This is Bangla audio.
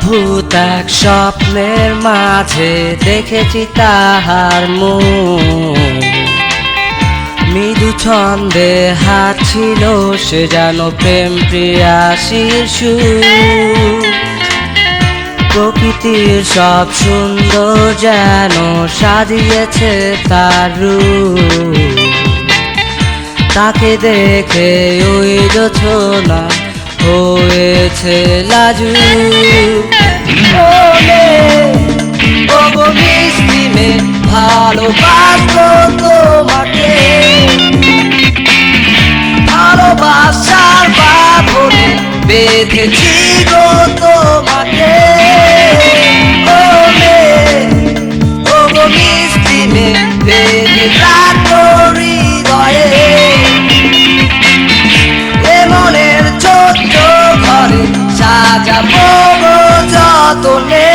অদ্ভুত এক স্বপ্নের মাঝে দেখেছি তাহার মুখ, মৃদু ছন্দে হাঁটছিল সে যেন প্রেম প্রিয়াসীর সুর। প্রকৃতির সব সুন্দর যেন সাজিয়েছে তার রূপ, তাকে দেখে ওই জোছনা হয়েছে লাজু। মিষ্টি মে ভালোবাসবো তোমাকে, ভালোবাসার বাঁধনে বেঁধেছি গো তোমাকে। মিষ্টি মে বেঁধে রাখো হৃদয়ে, মনের ছোট্ট ঘরে সাজাবো যতনে।